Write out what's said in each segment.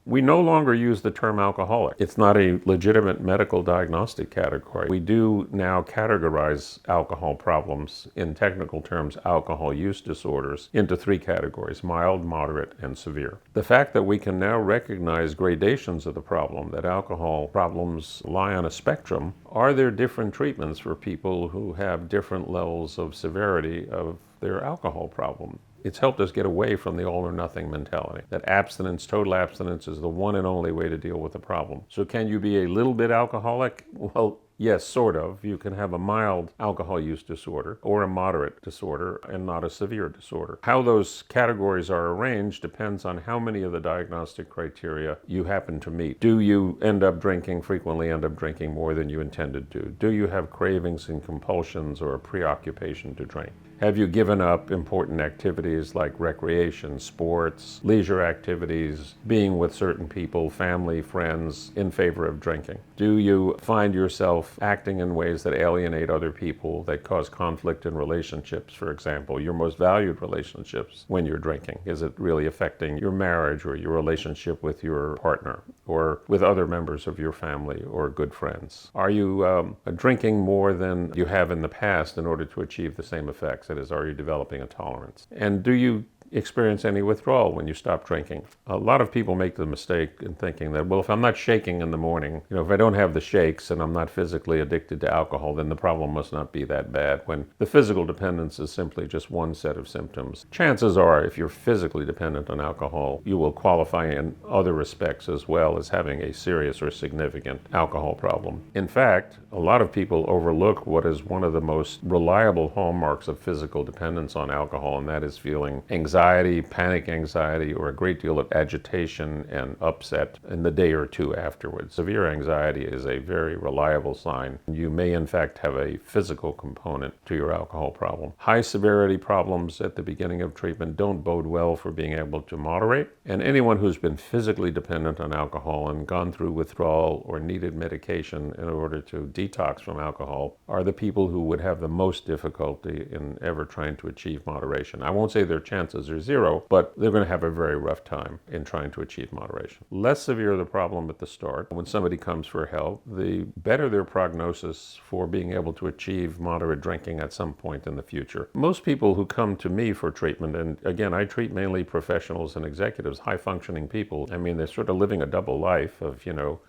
We no longer use the term alcoholic. It's not a legitimate medical diagnostic category. We do now categorize alcohol problems, in technical terms, alcohol use disorders, into three categories: mild, moderate, and severe. The fact that we can now recognize gradations of the problem, that alcohol problems lie on a spectrum, are there different treatments for people who have different levels of severity of their alcohol problem? It's helped us get away from the all or nothing mentality, that abstinence, total abstinence, is the one and only way to deal with the problem. So can you be a little bit alcoholic? Well, yes, sort of. You can have a mild alcohol use disorder or a moderate disorder and not a severe disorder. How those categories are arranged depends on how many of the diagnostic criteria you happen to meet. Do you end up drinking, frequently end up drinking more than you intended to? Do you have cravings and compulsions or a preoccupation to drink? Have you given up important activities like recreation, sports, leisure activities, being with certain people, family, friends, in favor of drinking? Do you find yourself acting in ways that alienate other people, that cause conflict in relationships, for example, your most valued relationships when you're drinking? Is it really affecting your marriage or your relationship with your partner or with other members of your family or good friends? Are you drinking more than you have in the past in order to achieve the same effects? That is, are you developing a tolerance? And do you experience any withdrawal when you stop drinking? A lot of people make the mistake in thinking that, well, if I'm not shaking in the morning, if I don't have the shakes and I'm not physically addicted to alcohol, then the problem must not be that bad, when the physical dependence is simply just one set of symptoms. Chances are, if you're physically dependent on alcohol, you will qualify in other respects as well as having a serious or significant alcohol problem. In fact, a lot of people overlook what is one of the most reliable hallmarks of physical dependence on alcohol, and that is feeling anxiety, panic anxiety, or a great deal of agitation and upset in the day or two afterwards. Severe anxiety is a very reliable sign. You may in fact have a physical component to your alcohol problem. High severity problems at the beginning of treatment don't bode well for being able to moderate, and anyone who's been physically dependent on alcohol and gone through withdrawal or needed medication in order to detox from alcohol are the people who would have the most difficulty in ever trying to achieve moderation. I won't say their chances are zero, but they're going to have a very rough time in trying to achieve moderation. Less severe the problem at the start. When somebody comes for help, the better their prognosis for being able to achieve moderate drinking at some point in the future. Most people who come to me for treatment, and again, I treat mainly professionals and executives, high-functioning people. I mean, they're sort of living a double life of,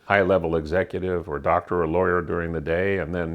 high-level executive or doctor or lawyer during the day, and then,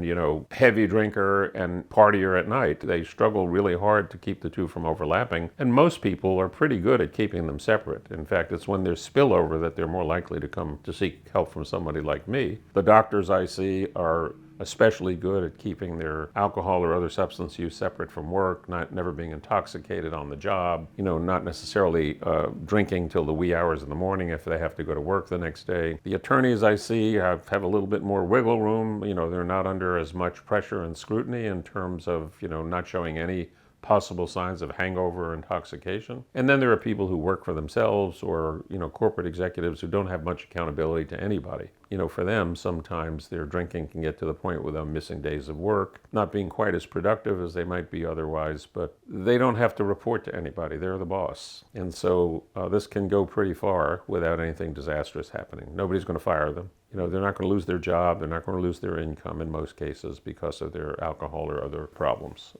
heavy drinker and partier at night. They struggle really hard to keep the two from overlapping, and most people are pretty good at keeping them separate. In fact, it's when there's spillover that they're more likely to come to seek help from somebody like me. The doctors I see are especially good at keeping their alcohol or other substance use separate from work, never being intoxicated on the job, not necessarily drinking till the wee hours in the morning if they have to go to work the next day. The attorneys I see have a little bit more wiggle room. They're not under as much pressure and scrutiny in terms of, not showing any possible signs of hangover or intoxication. And then there are people who work for themselves or, corporate executives who don't have much accountability to anybody. For them, sometimes their drinking can get to the point where they're missing days of work, not being quite as productive as they might be otherwise, but they don't have to report to anybody. They're the boss. And so this can go pretty far without anything disastrous happening. Nobody's going to fire them. They're not going to lose their job. They're not going to lose their income in most cases because of their alcohol or other problems.